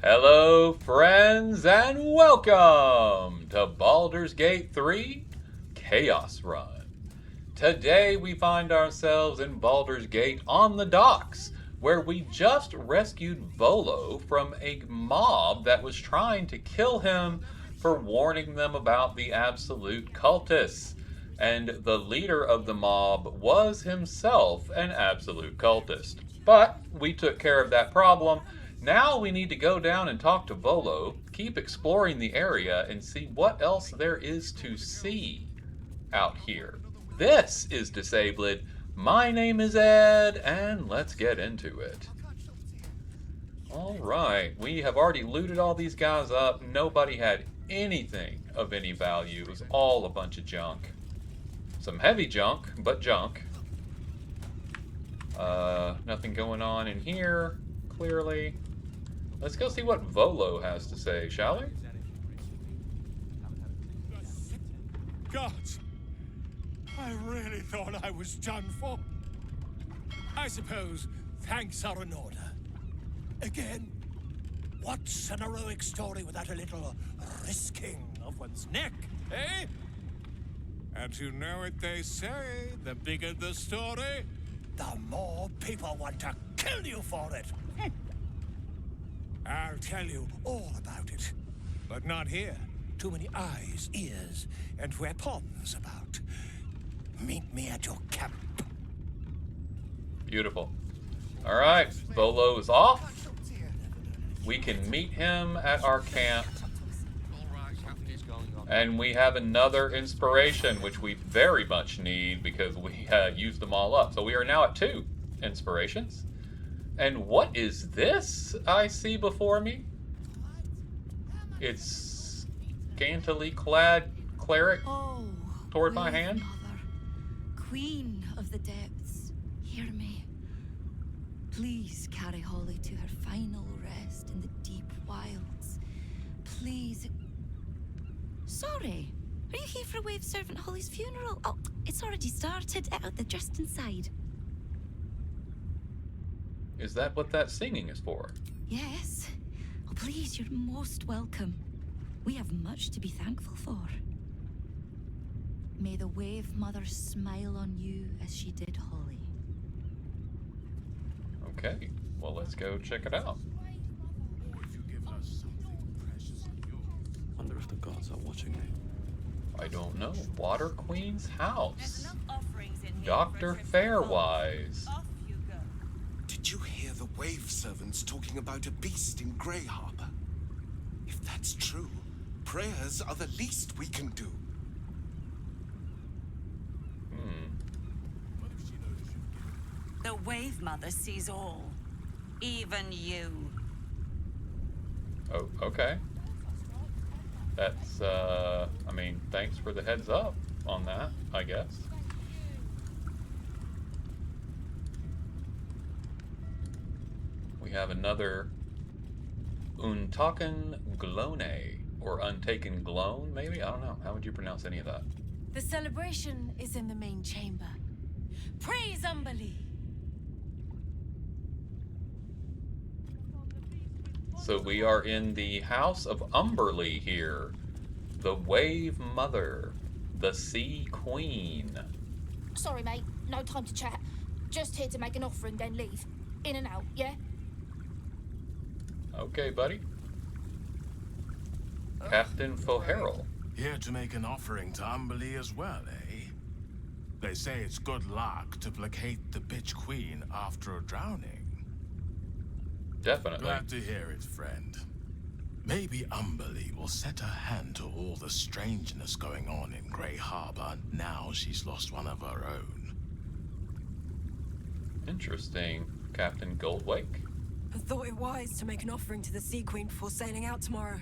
Hello, friends, and welcome to Baldur's Gate 3 Chaos Run. Today we find ourselves in Baldur's Gate on the docks, where we just rescued Volo from a mob that was trying to kill him for warning them about the absolute cultists. And the leader of the mob was himself an absolute cultist. But we took care of that problem. Now we need to go down and talk to Volo, keep exploring the area, and see what else there is to see out here. This is Disabled. My name is Ed, and let's get into it. Alright, we have already looted all these guys up. Nobody had anything of any value. It was all a bunch of junk. Some heavy junk, but junk. Nothing going on in here, clearly. Let's go see what Volo has to say, shall we? Gods! I really thought I was done for. I suppose thanks are in order. Again, what's an heroic story without a little risking of one's neck, eh? And you know what they say, the bigger the story, the more people want to kill you for it. I'll tell you all about it, but not here. Too many eyes, ears, and weapons about. Meet me at your camp. Beautiful. Alright, Volo is off. We can meet him at our camp. And we have another inspiration, which we very much need because we used them all up. So we are now at 2 inspirations. And what is this I see before me? It's scantily clad cleric toward my hand. Mother, Queen of the depths, hear me. Please carry Holly to her final rest in the deep wilds. Please. Sorry, are you here for Wave Servant Holly's funeral? Oh, it's already started. They're just inside. Is that what that singing is for? Yes. Oh, please, you're most welcome. We have much to be thankful for. May the Wave Mother smile on you as she did Holly. Okay, well, let's go check it out. Wonder if the gods are watching me. I don't know. Water Queen's house. Dr. Fairwise. Did you hear the Wave Servants talking about a beast in Grey Harbor? If that's true, prayers are the least we can do. The Wave Mother sees all. Even you. Oh, okay. That's, I mean, thanks for the heads up on that, I guess. We have another Untaken Glone, or Untaken Glone, maybe? I don't know. How would you pronounce any of that? The celebration is in the main chamber. Praise Umberlee! So we are in the house of Umberlee here. The Wave Mother. The Sea Queen. Sorry, mate. No time to chat. Just here to make an offering, then leave. In and out, yeah? Okay, buddy. Captain Foherel. Here to make an offering to Umberlee as well, eh? They say it's good luck to placate the bitch queen after a drowning. Definitely. Glad to hear it, friend. Maybe Umberlee will set her hand to all the strangeness going on in Grey Harbor now she's lost one of her own. Interesting, Captain Goldwake. I thought it wise to make an offering to the Sea Queen before sailing out tomorrow.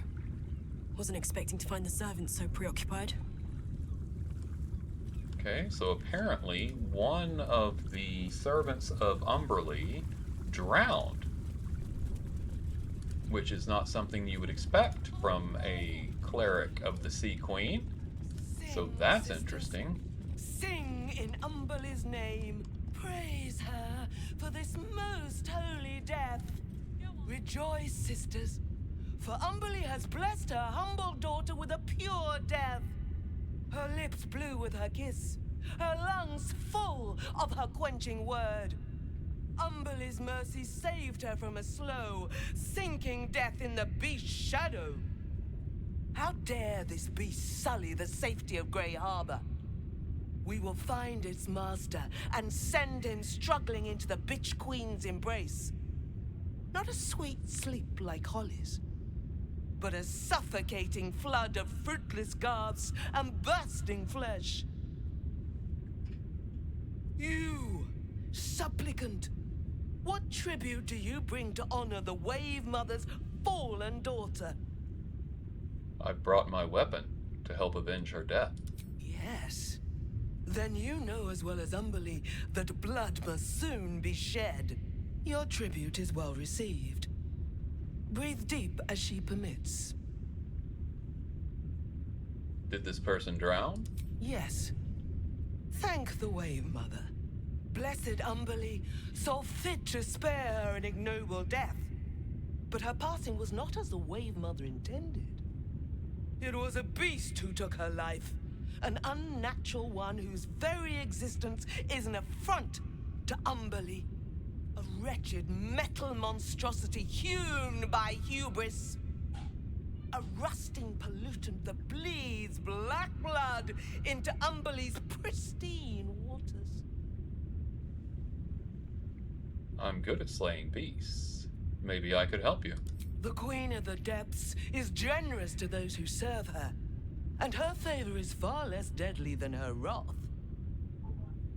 Wasn't expecting to find the servants so preoccupied. Okay, so apparently one of the servants of Umberlee drowned, which is not something you would expect from a cleric of the Sea Queen. So that's interesting. Sing in Umberlee's name. Praise her for this most holy death. Rejoice, sisters. For Umberlee has blessed her humble daughter with a pure death. Her lips blue with her kiss, her lungs full of her quenching word. Umberlee's mercy saved her from a slow, sinking death in the beast's shadow. How dare this beast sully the safety of Grey Harbor? We will find its master and send him struggling into the bitch queen's embrace. Not a sweet sleep like Holly's, but a suffocating flood of fruitless garbs and bursting flesh. You, supplicant, what tribute do you bring to honor the Wave Mother's fallen daughter? I brought my weapon to help avenge her death. Yes. Then you know as well as Umberlee that blood must soon be shed. Your tribute is well received. Breathe deep as she permits. Did this person drown? Yes. Thank the Wave Mother. Blessed Umberlee saw fit to spare her an ignoble death. But her passing was not as the Wave Mother intended. It was a beast who took her life. An unnatural one whose very existence is an affront to Umberlee. A wretched metal monstrosity hewn by hubris. A rusting pollutant that bleeds black blood into Umberlee's pristine waters. I'm good at slaying beasts. Maybe I could help you. The Queen of the Depths is generous to those who serve her, and her favor is far less deadly than her wrath.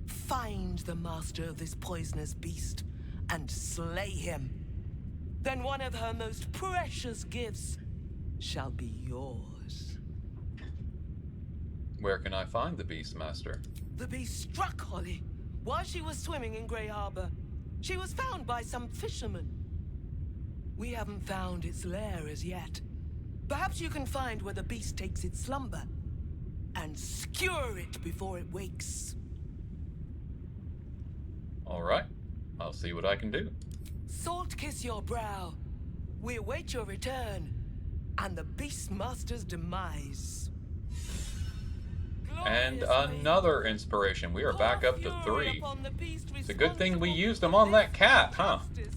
Find the master of this poisonous beast and slay him. Then one of her most precious gifts shall be yours. Where can I find the beast, Master? The beast struck Holly while she was swimming in Grey Harbor. She was found by some fishermen. We haven't found its lair as yet. Perhaps you can find where the beast takes its slumber and skewer it before it wakes. All right. I'll see what I can do. Salt kiss your brow. We await your return and the Beastmaster's demise. And Glorious another Wave, inspiration. We are pour back up to fury 3. upon the beast It's a good thing we responsible used them on that cat, huh? justice.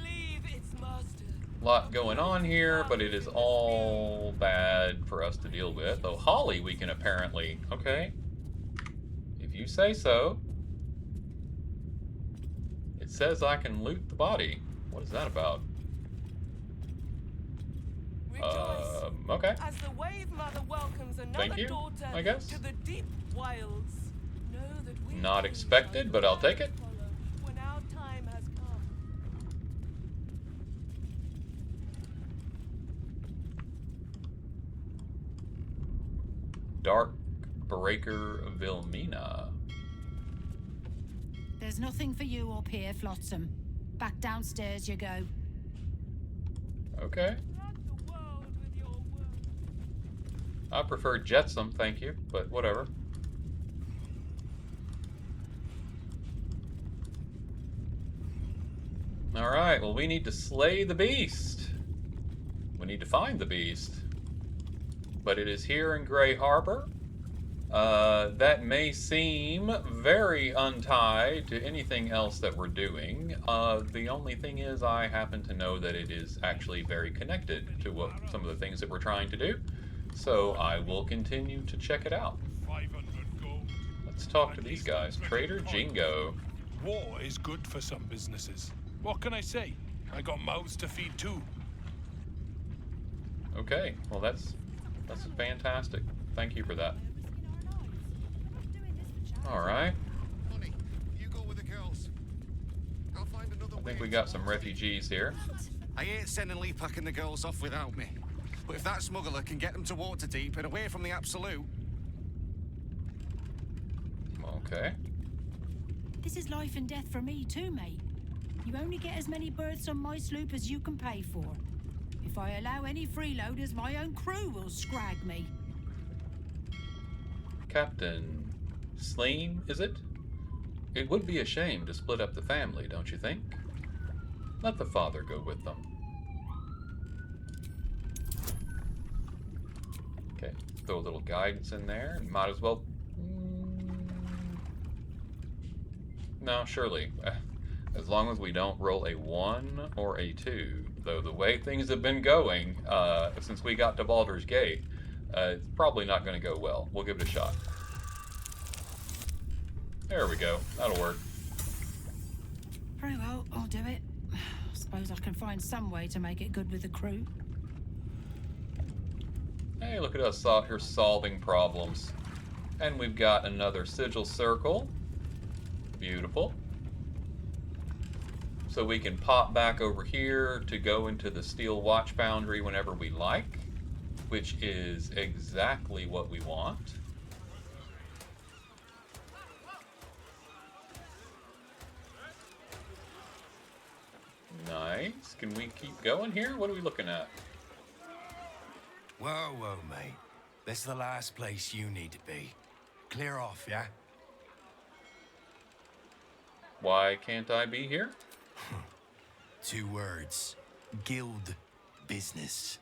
Leave its master. Lot going on here, but it is all bad for us to deal with. Oh, Holly we can apparently... Okay. If you say so. It says I can loot the body. What is that about? Rejoice. Okay. As the Wave Mother welcomes another Thank you, daughter I guess. to the deep wilds. Know that we Not too expected, shall but I'll take it. follow when our time has come. Dark Breaker Vilmina. There's nothing for you up here, Flotsam. Back downstairs you go. Okay. Flood the world with your words. I prefer Jetsam, thank you, but whatever. Alright, well we need to slay the beast. We need to find the beast. But it is here in Grey Harbor. That may seem very untied to anything else that we're doing. The only thing is I happen to know that it is actually very connected to what some of the things that we're trying to do. So I will continue to check it out. 500 gold. Let's talk to these guys. Trader Jingo. War is good for some businesses. What can I say? I got mouths to feed too. Okay, well that's fantastic. Thank you for that. Alright. Honey, you go with the girls. I'll find another I think way we to got some water. refugees here. I ain't sending Lee packing the girls off without me. But if that smuggler can get them to Waterdeep and away from the Absolute... Okay. This is life and death for me too, mate. You only get as many berths on my sloop as you can pay for. If I allow any freeloaders, my own crew will scrag me. Captain Sleem, is it? It would be a shame to split up the family, don't you think? Let the father go with them. throw a little guidance in there. And might as well... No, surely. As long as we don't roll a 1 or a 2. Though the way things have been going since we got to Baldur's Gate, it's probably not going to go well. We'll give it a shot. There we go. That'll work. Very well, I'll do it. Suppose I can find some way to make it good with the crew. Hey, look at us out here solving problems. And we've got another sigil circle. Beautiful. So we can pop back over here to go into the steel watch foundry whenever we like, which is exactly what we want. Nice. Can we keep going here? What are we looking at? Whoa, whoa, mate. This is the last place you need to be. Clear off, yeah? Why can't I be here? 2 words. Guild business.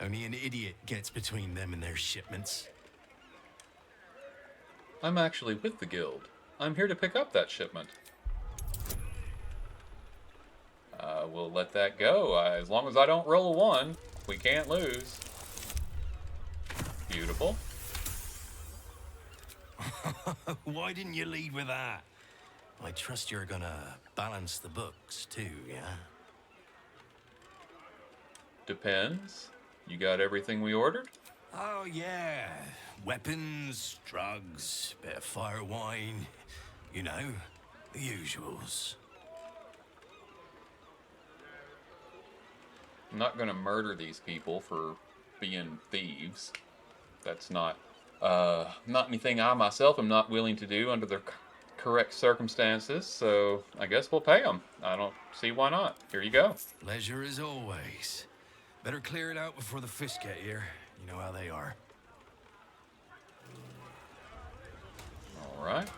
Only an idiot gets between them and their shipments. I'm actually with the guild. I'm here to pick up that shipment. We'll let that go. As long as I don't roll a 1, we can't lose. Beautiful. Why didn't you lead with that? I trust you're gonna balance the books too, yeah? Depends. You got everything we ordered? Oh, yeah. Weapons, drugs, bit of fire wine. You know, the usuals. I'm not going to murder these people for being thieves. That's not anything I myself am not willing to do under the correct circumstances, so I guess we'll pay them. I don't see why not. Here you go. Pleasure as always. Better clear it out before the fish get here. You know how they are. All right.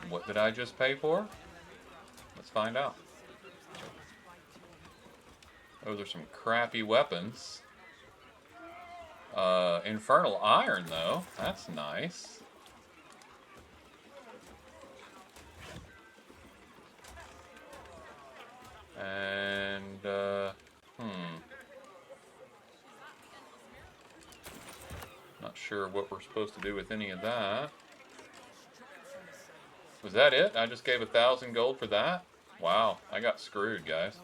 What did I just pay for? Let's find out. Those are some crappy weapons. Infernal iron, though. That's nice. And, not sure what we're supposed to do with any of that. Was that it? I just gave 1,000 gold for that? Wow, I got screwed, guys.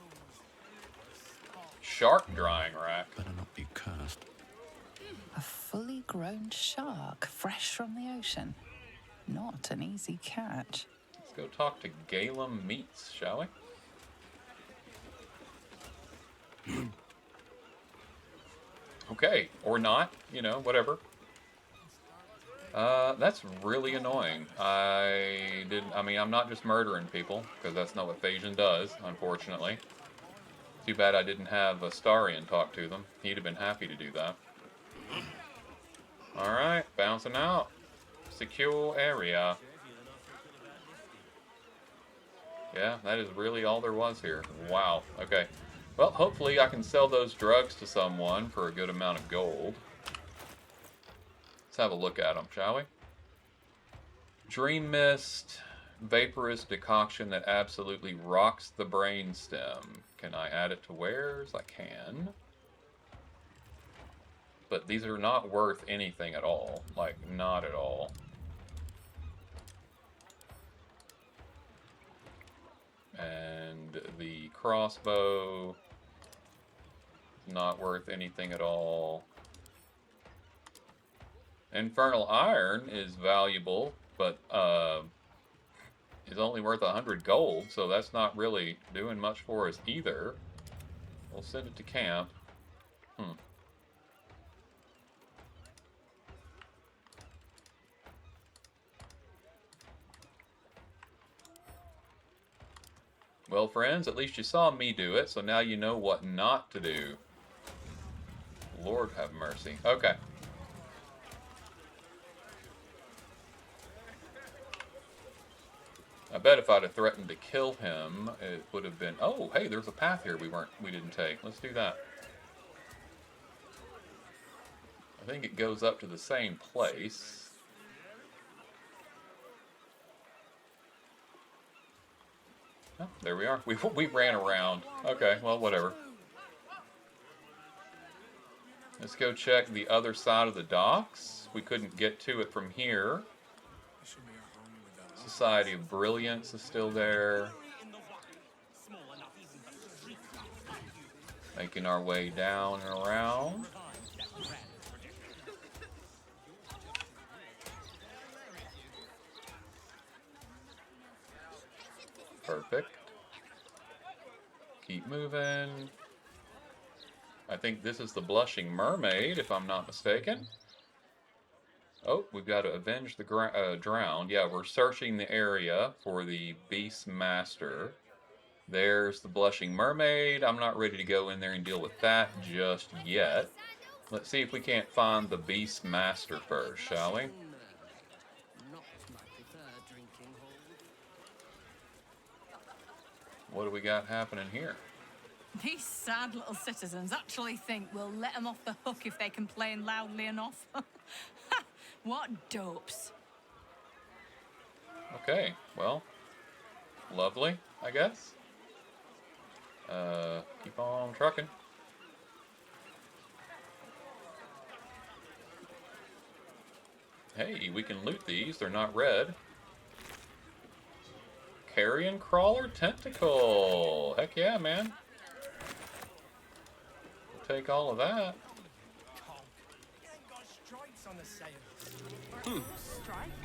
Shark drying rack. Better not be cursed. A fully grown shark, fresh from the ocean. Not an easy catch. Let's go talk to Galen Meats, shall we? Okay, or not, you know, whatever. That's really annoying. I'm not just murdering people, because that's not what Phagian does, unfortunately. Too bad I didn't have Astarion talk to them. He'd have been happy to do that. Alright, bouncing out. Secure area. Yeah, that is really all there was here. Wow, okay. Well, hopefully I can sell those drugs to someone for a good amount of gold. Let's have a look at them, shall we? Dream Mist, vaporous decoction that absolutely rocks the brainstem. Can I add it to wares? I can. But these are not worth anything at all. Like, not at all. And the crossbow, not worth anything at all. Infernal iron is valuable, but is only worth 100 gold, so that's not really doing much for us either. We'll send it to camp. Well, friends, at least you saw me do it, so now you know what not to do. Lord have mercy. Okay. I bet if I'd have threatened to kill him, it would have been... Oh, hey, there's a path here we didn't take. Let's do that. I think it goes up to the same place. Oh, there we are. We ran around. Okay, well, whatever. Let's go check the other side of the docks. We couldn't get to it from here. Society of Brilliance is still there. Making our way down and around. Perfect. Keep moving. I think this is the Blushing Mermaid, if I'm not mistaken. Oh, we've got to avenge the drowned. Yeah, we're searching the area for the Beast Master. There's the Blushing Mermaid. I'm not ready to go in there and deal with that just yet. Let's see if we can't find the Beast Master first, shall we? What do we got happening here? These sad little citizens actually think we'll let them off the hook if they complain loudly enough. What dopes. Okay, well, lovely, I guess. Keep on trucking. Hey, we can loot these. They're not red. Carrion Crawler Tentacle. Heck yeah, man. We'll take all of that.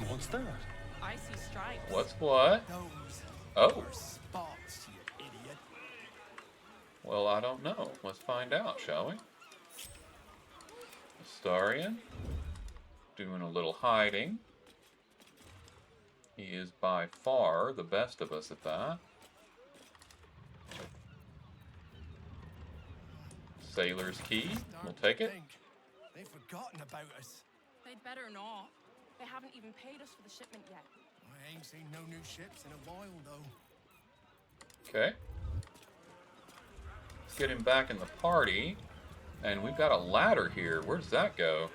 What's that? I see stripes. What's what? Oh. Spots, you idiot. Well, I don't know. Let's find out, shall we? Astarion. Doing a little hiding. He is by far the best of us at that. Sailor's Key. We'll take it. They've forgotten about us. They'd better not. They haven't even paid us for the shipment yet. I ain't seen no new ships in a while, though. Okay. Let's get him back in the party. And we've got a ladder here. Where does that go?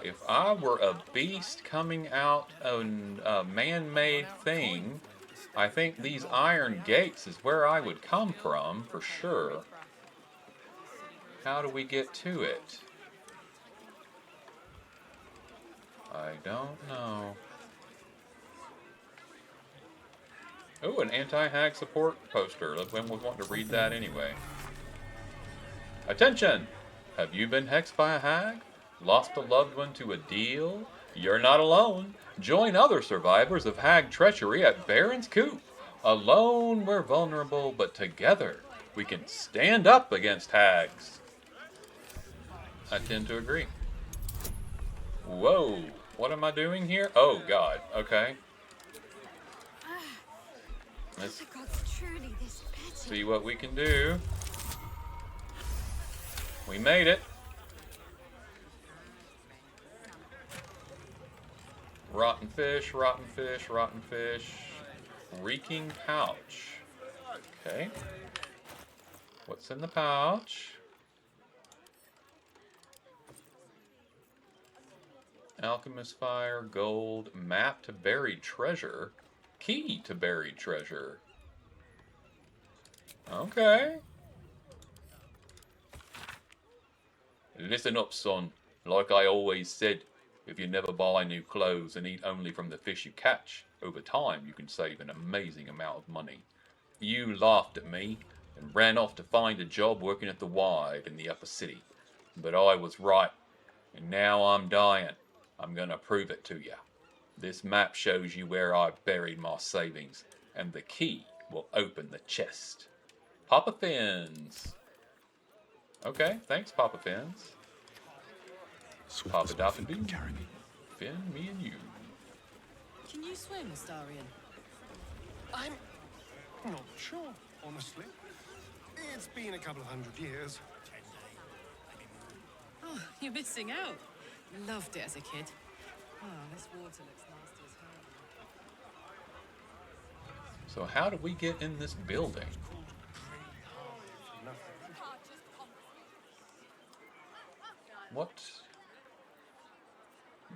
If I were a beast coming out of a man-made thing, I think these iron gates is where I would come from, for sure. How do we get to it? I don't know. Oh, an anti-hag support poster. When we want to read that anyway. Attention! Have you been hexed by a hag? Lost a loved one to a deal? You're not alone. Join other survivors of hag treachery at Baron's Coop. Alone we're vulnerable, but together we can stand up against hags. I tend to agree. Whoa, what am I doing here? Oh God, okay. Let's see what we can do. We made it. Rotten fish, rotten fish, rotten fish. Reeking pouch. Okay. What's in the pouch? Alchemist fire, gold, map to buried treasure, key to buried treasure. Okay. Listen up, son. Like I always said, if you never buy new clothes and eat only from the fish you catch, over time you can save an amazing amount of money. You laughed at me and ran off to find a job working at the Wide in the upper city. But I was right, and now I'm dying. I'm gonna prove it to you. This map shows you where I buried my savings, and the key will open the chest. Papa Fins. Okay, thanks, Papa Fins. Papa Doffin carry me. Finn, me and you. Can you swim, Astarion? I'm not sure, honestly. It's been a couple of 100 years. Oh, you're missing out. Loved it as a kid. Oh, this water looks nasty as hell. So how do we get in this building? What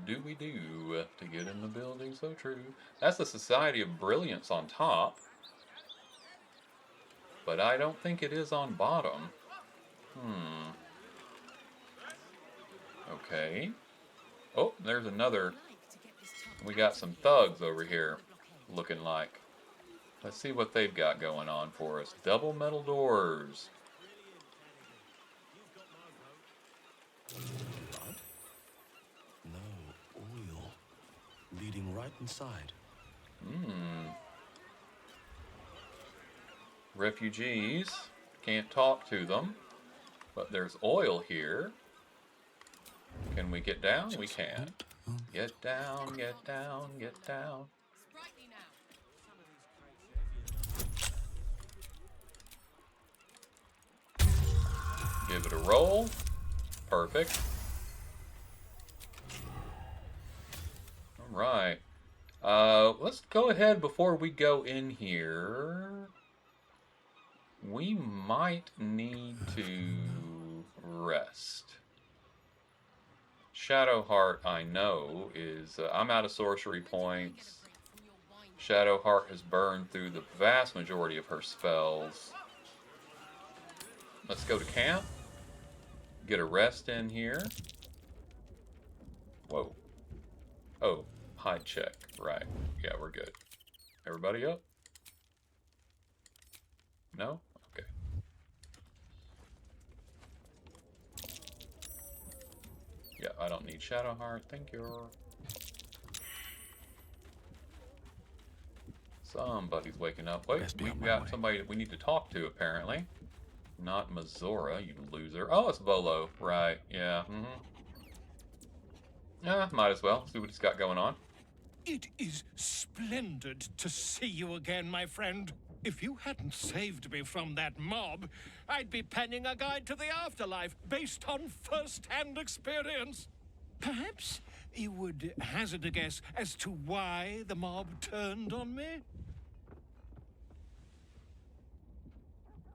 do we do to get in the building? So true. That's the Society of Brilliance on top. But I don't think it is on bottom. Okay. Oh, there's another. We got some thugs over here, looking like. Let's see what they've got going on for us. Double metal doors. No oil. Leading right inside. Refugees. Can't talk to them. But there's oil here. Can we get down? We can. Get down, get down, get down. Give it a roll. Perfect. Alright. Let's go ahead before we go in here. We might need to rest. Shadowheart, I know, is... I'm out of sorcery points. Shadowheart has burned through the vast majority of her spells. Let's go to camp. Get a rest in here. Whoa. Oh, hide check. Right. Yeah, we're good. Everybody up? No? Okay. Yeah, I don't need Shadowheart. Thank you. Somebody's waking up. Wait, we've got somebody that we need to talk to, apparently. Not Mazora, you loser. Oh, it's Volo. Right, yeah. Might as well. See what he's got going on. It is splendid to see you again, my friend. If you hadn't saved me from that mob, I'd be penning a guide to the afterlife based on first-hand experience. Perhaps you would hazard a guess as to why the mob turned on me?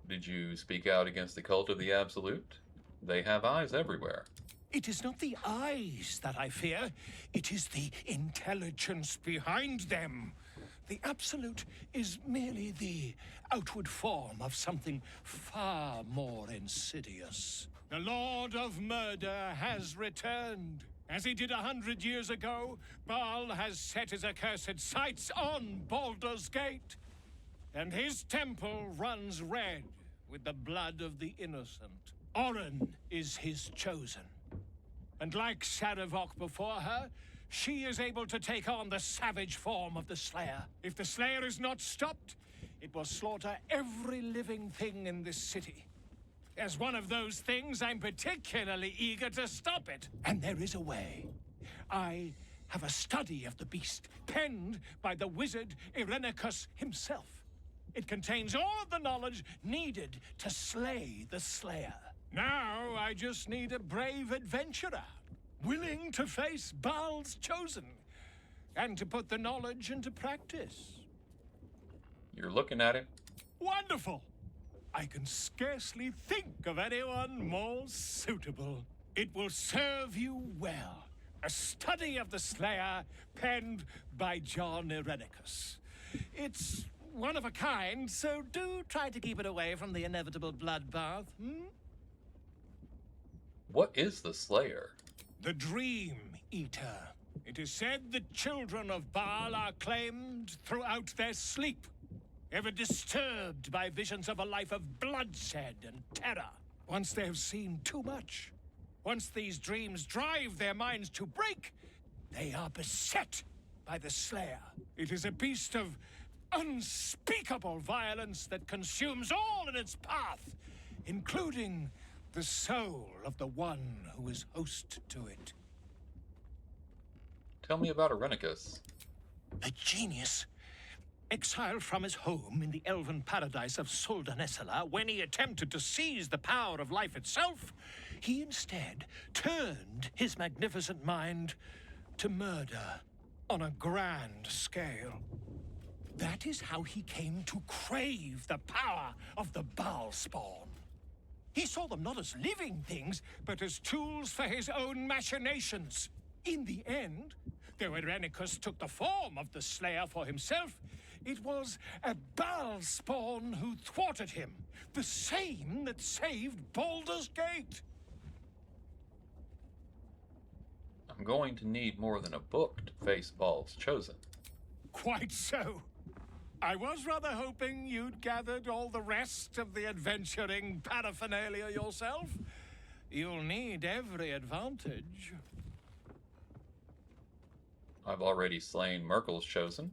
Did you speak out against the cult of the Absolute? They have eyes everywhere. It is not the eyes that I fear. It is the intelligence behind them. The Absolute is merely the outward form of something far more insidious. The Lord of Murder has returned. As he did 100 years ago, Baal has set his accursed sights on Baldur's Gate. And his temple runs red with the blood of the innocent. Orin is his chosen. And like Sarevok before her, she is able to take on the savage form of the Slayer. If the Slayer is not stopped, it will slaughter every living thing in this city. As one of those things, I'm particularly eager to stop it. And there is a way. I have a study of the beast, penned by the wizard Irenicus himself. It contains all of the knowledge needed to slay the Slayer. Now, I just need a brave adventurer, willing to face Baal's chosen, and to put the knowledge into practice. You're looking at it. Wonderful! I can scarcely think of anyone more suitable. It will serve you well. A study of the Slayer, penned by John Irenicus. It's one of a kind, so do try to keep it away from the inevitable bloodbath, What is the Slayer? The Dream Eater. It is said the children of Baal are claimed throughout their sleep, ever disturbed by visions of a life of bloodshed and terror. Once they have seen too much, once these dreams drive their minds to break, they are beset by the Slayer. It is a beast of unspeakable violence that consumes all in its path, including the soul of the one who is host to it. Tell me about Irenicus. A genius, exiled from his home in the elven paradise of Soldanessala when he attempted to seize the power of life itself, he instead turned his magnificent mind to murder on a grand scale. That is how he came to crave the power of the Baal spawn. He saw them not as living things, but as tools for his own machinations. In the end, though Irenicus took the form of the Slayer for himself, it was a Baal spawn who thwarted him, the same that saved Baldur's Gate. I'm going to need more than a book to face Baal's Chosen. Quite so. I was rather hoping you'd gathered all the rest of the adventuring paraphernalia yourself. You'll need every advantage. I've already slain Merkel's Chosen.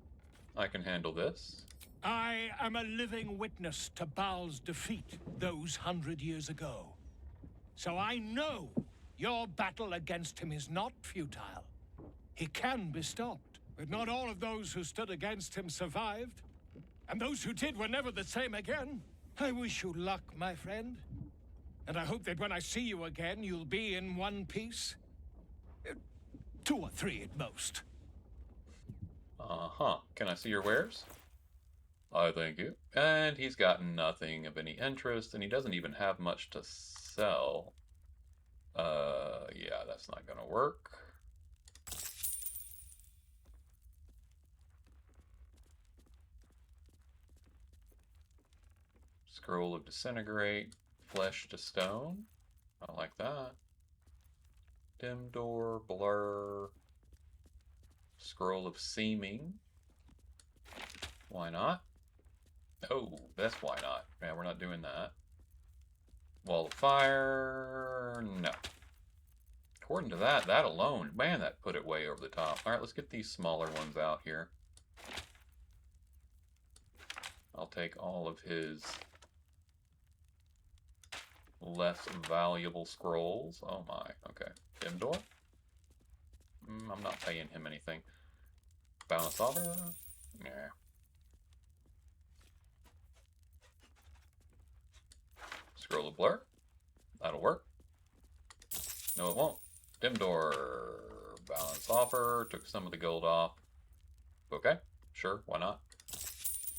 I can handle this. I am a living witness to Baal's defeat those 100 years ago. So I know your battle against him is not futile. He can be stopped, but not all of those who stood against him survived. And those who did were never the same again. I wish you luck, my friend. And I hope that when I see you again, you'll be in one piece. 2 or 3 at most. Uh-huh. Can I see your wares? I thank you. And he's got nothing of any interest, and he doesn't even have much to sell. Yeah, that's not gonna work. Scroll of Disintegrate, Flesh to Stone. I like that. Dim Door, Blur, Scroll of Seeming. Why not? Oh, that's why not. Yeah, we're not doing that. Wall of Fire, no. According to that, that alone, man, that put it way over the top. All right, let's get these smaller ones out here. I'll take all of his less valuable scrolls. Oh my, okay. Dim Door? I'm not paying him anything. Balance offer? Yeah. Scroll of Blur? That'll work. No, it won't. Dim Door. Balance offer. Took some of the gold off. Okay, sure, why not?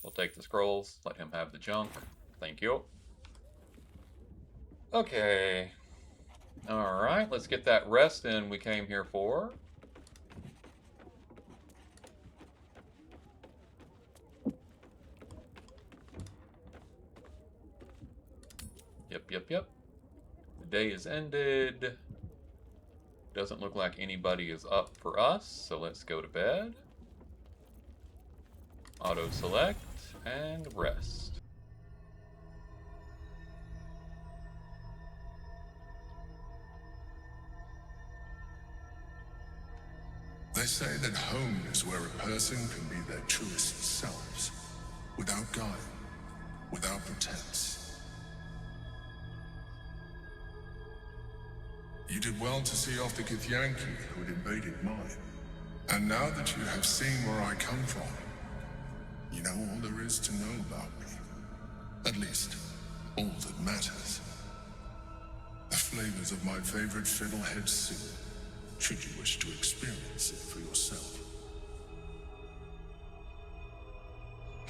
We'll take the scrolls, let him have the junk. Thank you. Okay. Alright, let's get that rest in we came here for. Yep. The day is ended. Doesn't look like anybody is up for us, so let's go to bed. Auto-select and rest. They say that home is where a person can be their truest selves, without guile, without pretense. You did well to see off the Githyanki who had invaded mine. And now that you have seen where I come from, you know all there is to know about me. At least, all that matters. The flavors of my favorite fiddlehead soup, should you wish to experience it for yourself.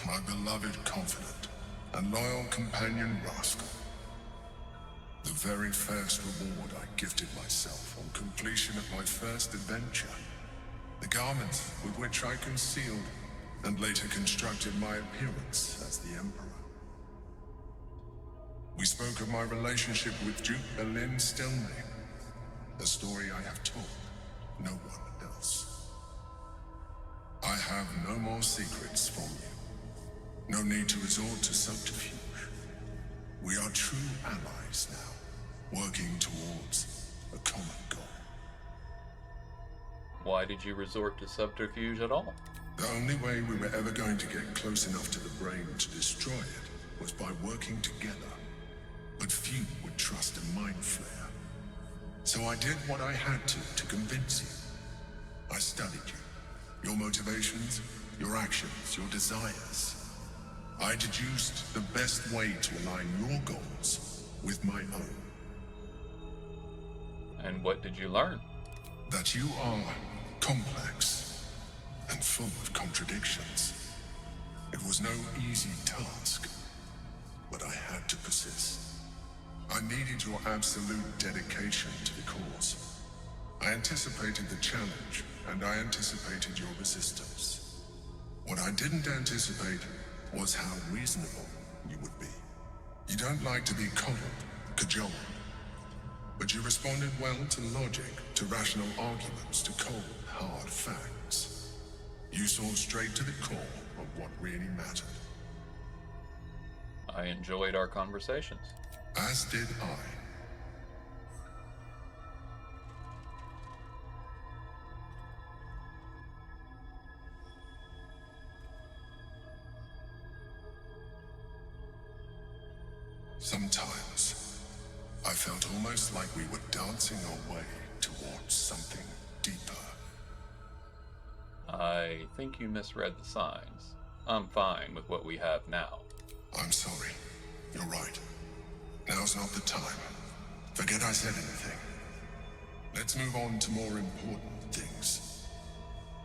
My beloved confidant and loyal companion Rascal. The very first reward I gifted myself on completion of my first adventure. The garments with which I concealed and later constructed my appearance as the Emperor. We spoke of my relationship with Duke Berlin Stilney, a story I have told no one else. I have no more secrets from you. No need to resort to subterfuge. We are true allies now, working towards a common goal. Why did you resort to subterfuge at all? The only way we were ever going to get close enough to the brain to destroy it was by working together. But few would trust a mind flayer. So I did what I had to convince you. I studied you, your motivations, your actions, your desires. I deduced the best way to align your goals with my own. And what did you learn? That you are complex and full of contradictions. It was no easy task, but I had to persist. I needed your absolute dedication to the cause. I anticipated the challenge, and I anticipated your resistance. What I didn't anticipate was how reasonable you would be. You don't like to be coddled, cajoled, but you responded well to logic, to rational arguments, to cold, hard facts. You saw straight to the core of what really mattered. I enjoyed our conversations. As did I. Sometimes, I felt almost like we were dancing our way towards something deeper. I think you misread the signs. I'm fine with what we have now. I'm sorry. You're right. Now's not the time. Forget I said anything. Let's move on to more important things.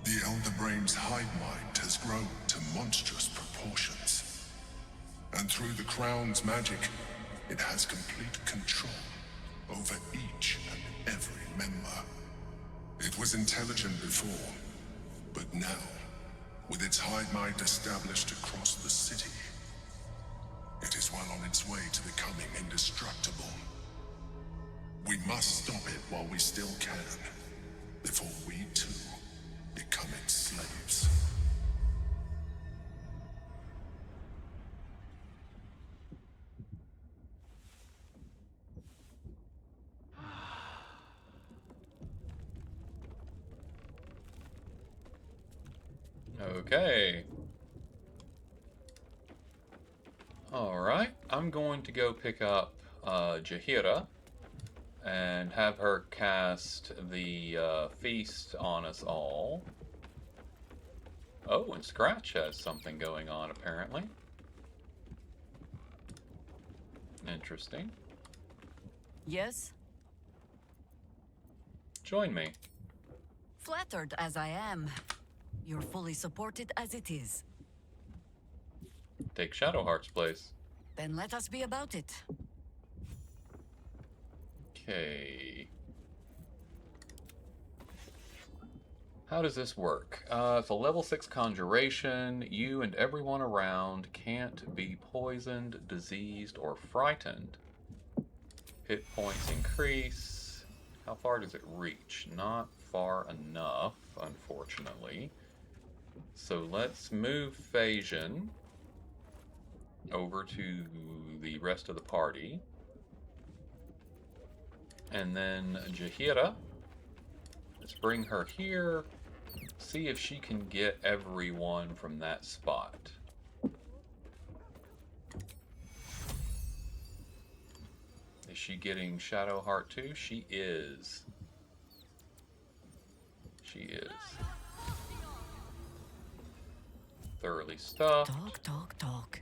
The Elder Brain's hive mind has grown to monstrous proportions. And through the Crown's magic, it has complete control over each and every member. It was intelligent before, but now, with its hive mind established across the city, it is well on its way to becoming indestructible. We must stop it while we still can, before we too become its slaves. Okay. Alright, I'm going to go pick up Jaheira and have her cast the feast on us all. Oh, and Scratch has something going on apparently. Interesting. Yes? Join me. Flattered as I am, you're fully supported as it is. Take Shadowheart's place. Then let us be about it. Okay. How does this work? It's a level 6 conjuration. You and everyone around can't be poisoned, diseased, or frightened. Hit points increase. How far does it reach? Not far enough, unfortunately. So let's move Phagian over to the rest of the party. And then Jaheira, let's bring her here, see if she can get everyone from that spot. Is she getting Shadowheart too? She is. She is. Thoroughly stuffed. Talk.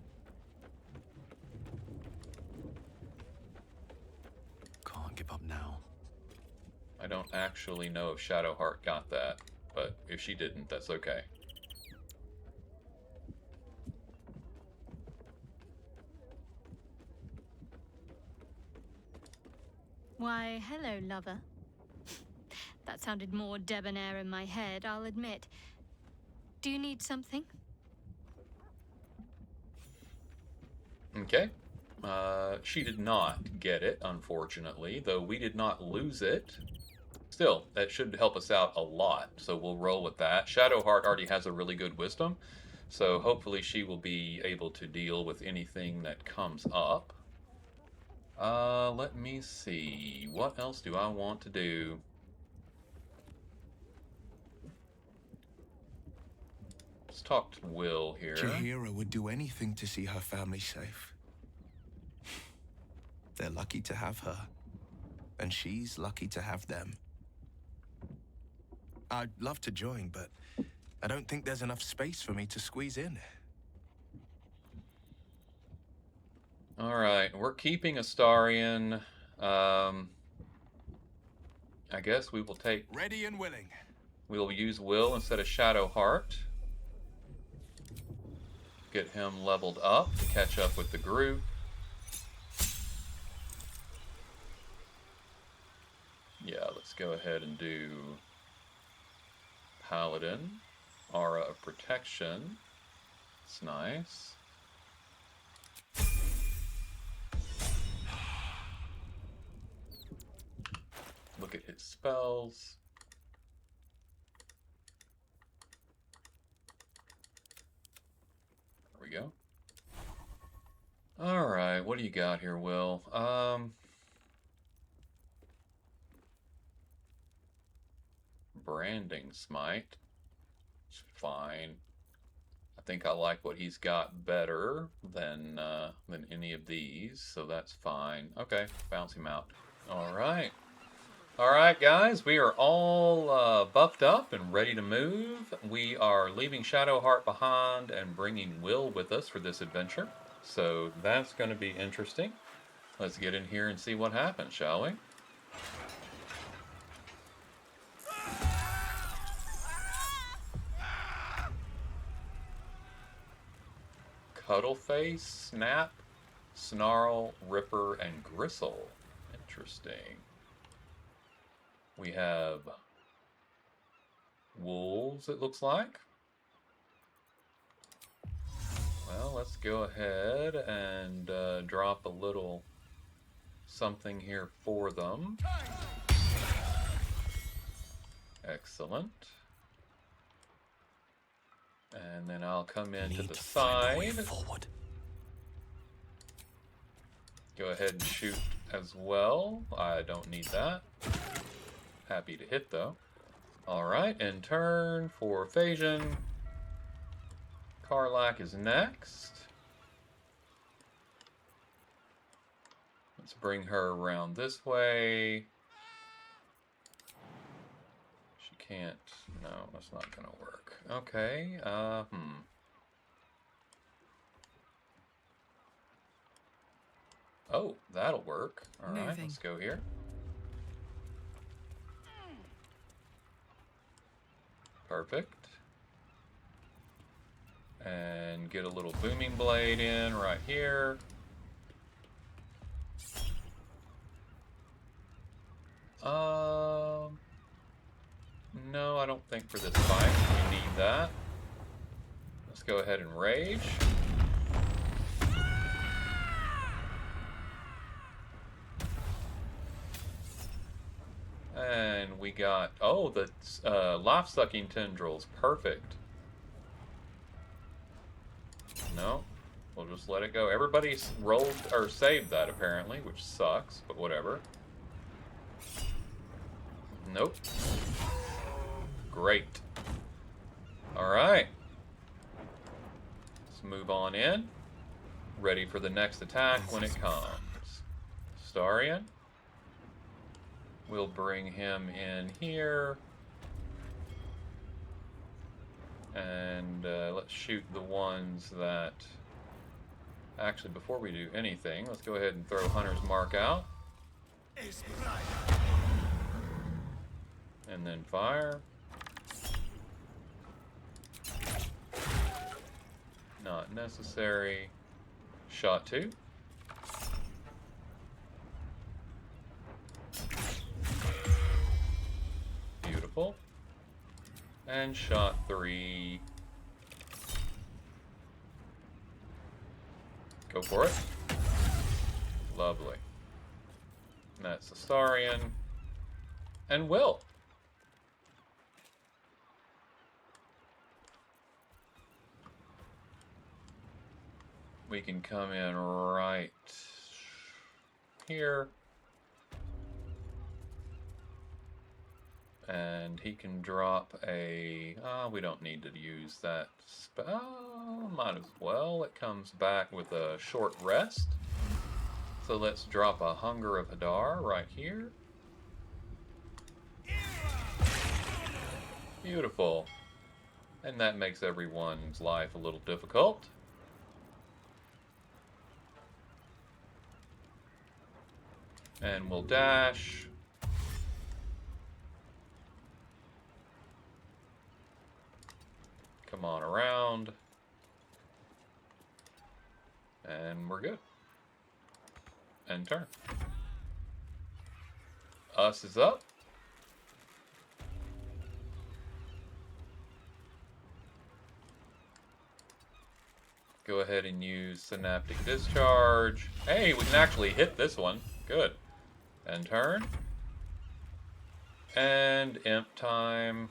Can't give up now. I don't actually know if Shadowheart got that, but if she didn't, that's okay. Why, hello, lover. That sounded more debonair in my head, I'll admit. Do you need something? Okay. She did not get it, unfortunately, though we did not lose it. Still, that should help us out a lot, so we'll roll with that. Shadowheart already has a really good wisdom, so hopefully she will be able to deal with anything that comes up. Let me see. What else do I want to do? Let's talk to Will here. Jaheira would do anything to see her family safe. They're lucky to have her, and she's lucky to have them. I'd love to join, but I don't think there's enough space for me to squeeze in. Alright, we're keeping Astarion. I guess we will take... Ready and willing. We'll use Will instead of Shadowheart. get him leveled up to catch up with the group. Yeah, let's go ahead and do Paladin, Aura of Protection. It's nice. Look at his spells. There we go. Alright, what do you got here, Will? Branding Smite. It's fine. I think I like what he's got better than any of these, so that's fine. Okay, bounce him out. Alright. Alright guys, we are all buffed up and ready to move. We are leaving Shadowheart behind and bringing Will with us for this adventure. So that's going to be interesting. Let's get in here and see what happens, shall we? Cuddleface, Snap, Snarl, Ripper, and Gristle. Interesting. We have wolves, it looks like. Well, let's go ahead and drop a little something here for them. Excellent. And then I'll come in to the side. Go ahead and shoot as well. I don't need that. Happy to hit though. Alright, in turn for Phagian. Karlak is next. Let's bring her around this way. She can't. No, that's not going to work. Okay, Oh, that'll work. Alright, let's go here. Perfect. And get a little booming blade in right here. No, I don't think for this fight we need that. Let's go ahead and rage. And we got, oh, the life-sucking tendrils. Perfect. No, we'll just let it go. Everybody's rolled or saved that apparently, which sucks, but whatever. Nope. Great. Alright. Let's move on in. Ready for the next attack when it comes. Starion. We'll bring him in here. And let's shoot the ones that... Actually, before we do anything, let's go ahead and throw Hunter's Mark out. And then fire. Not necessary. Shot 2. Beautiful. And shot 3. Go for it. Lovely. And that's Astarion. And Will. We can come in right here. And he can drop a... we don't need to use that spell. Might as well. It comes back with a short rest. So let's drop a Hunger of Hadar right here. Beautiful. And that makes everyone's life a little difficult. And we'll dash. Come on around. And we're good. End turn. Us is up. Go ahead and use Synaptic Discharge. Hey, we can actually hit this one. Good. End turn. And imp time.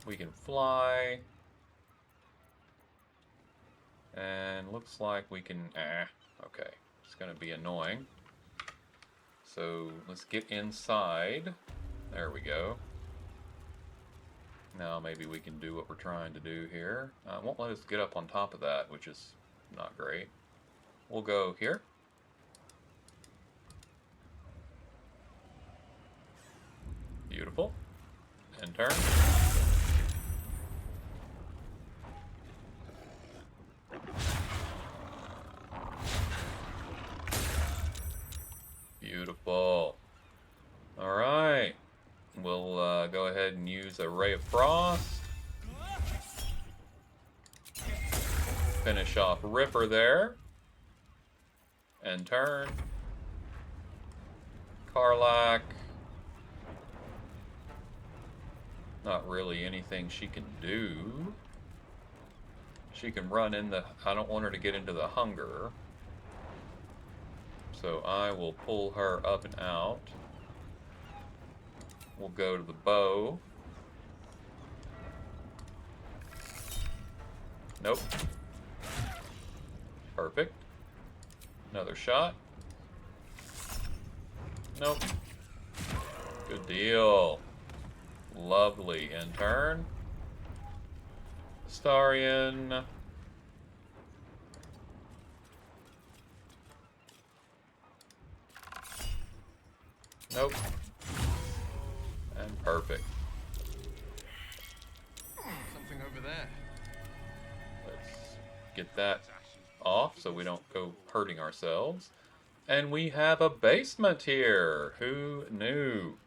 We can fly. And looks like we can... okay. It's going to be annoying. So let's get inside. There we go. Now maybe we can do what we're trying to do here. It won't let us get up on top of that, which is not great. We'll go here. Beautiful. End turn. Beautiful. All right. We'll go ahead and use a Ray of Frost. Finish off Ripper there. End turn. Karlach. Not really anything she can do. She can run in the... I don't want her to get into the hunger. So I will pull her up and out. We'll go to the bow. Nope. Perfect. Another shot. Nope. Good deal. Lovely. End turn. Astarion. Nope. And perfect. Something over there. Let's get that off so we don't go hurting ourselves. And we have a basement here. Who knew?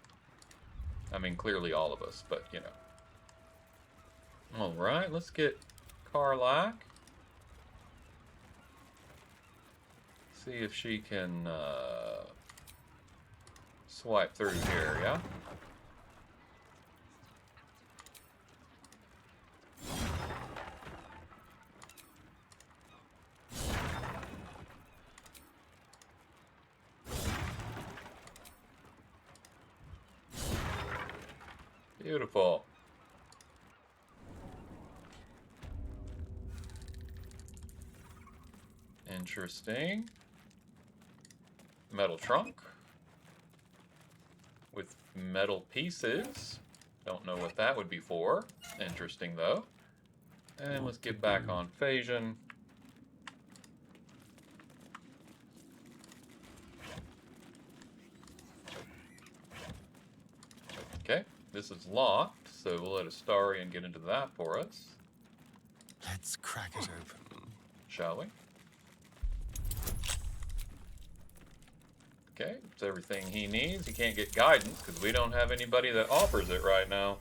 I mean, clearly all of us, but you know. Alright, let's get Karlach. See if she can swipe through here, yeah? Beautiful. Interesting. Metal trunk. With metal pieces. Don't know what that would be for. Interesting though. And let's get back on Phagian. Okay, this is locked, so we'll let Astarion get into that for us. Let's crack it open. Shall we? Okay, it's everything he needs. He can't get guidance because we don't have anybody that offers it right now.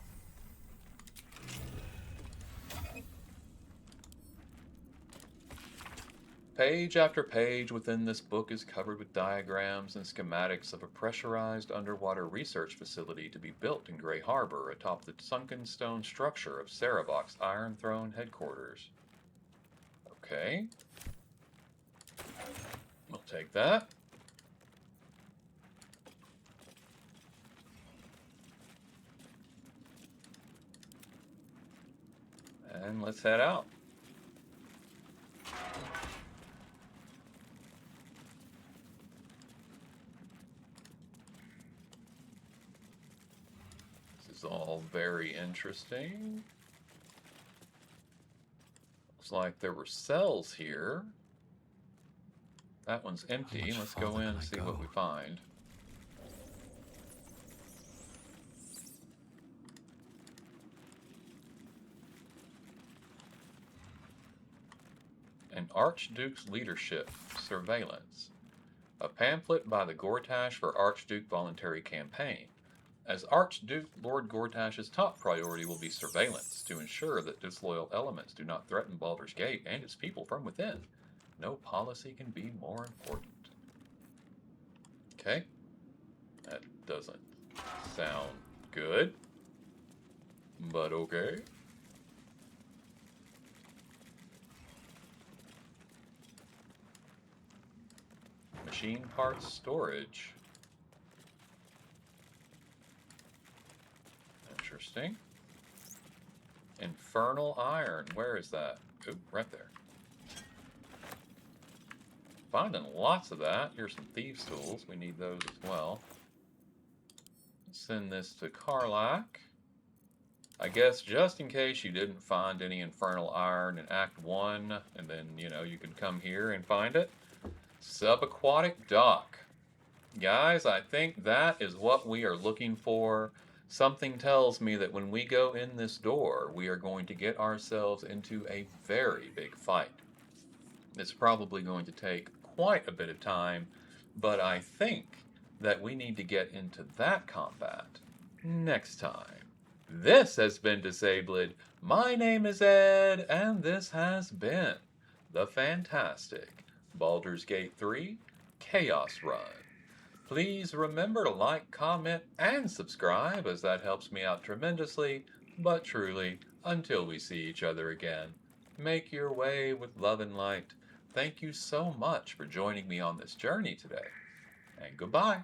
Page after page within this book is covered with diagrams and schematics of a pressurized underwater research facility to be built in Grey Harbor atop the sunken stone structure of Sarevok's Iron Throne headquarters. Okay. We'll take that. And let's head out. This is all very interesting. Looks like there were cells here. That one's empty. Let's go in and see what we find. An Archduke's Leadership, Surveillance. A pamphlet by the Gortash for Archduke Voluntary Campaign. As Archduke Lord Gortash's top priority will be surveillance to ensure that disloyal elements do not threaten Baldur's Gate and its people from within. No policy can be more important. Okay. That doesn't sound good, but okay. Machine parts storage. Interesting. Infernal iron. Where is that? Ooh, right there. Finding lots of that. Here's some thieves' tools. We need those as well. Send this to Karlach. I guess just in case you didn't find any infernal iron in Act 1, and then, you know, you can come here and find it. Subaquatic dock. Guys, I think that is what we are looking for. Something tells me that when we go in this door, we are going to get ourselves into a very big fight. It's probably going to take quite a bit of time, but I think that we need to get into that combat next time. This has been Disabled. My name is Ed, and this has been the fantastic Baldur's Gate 3 Chaos Run. Please remember to like, comment, and subscribe, as that helps me out tremendously. But truly, until we see each other again, make your way with love and light. Thank you so much for joining me on this journey today, and goodbye.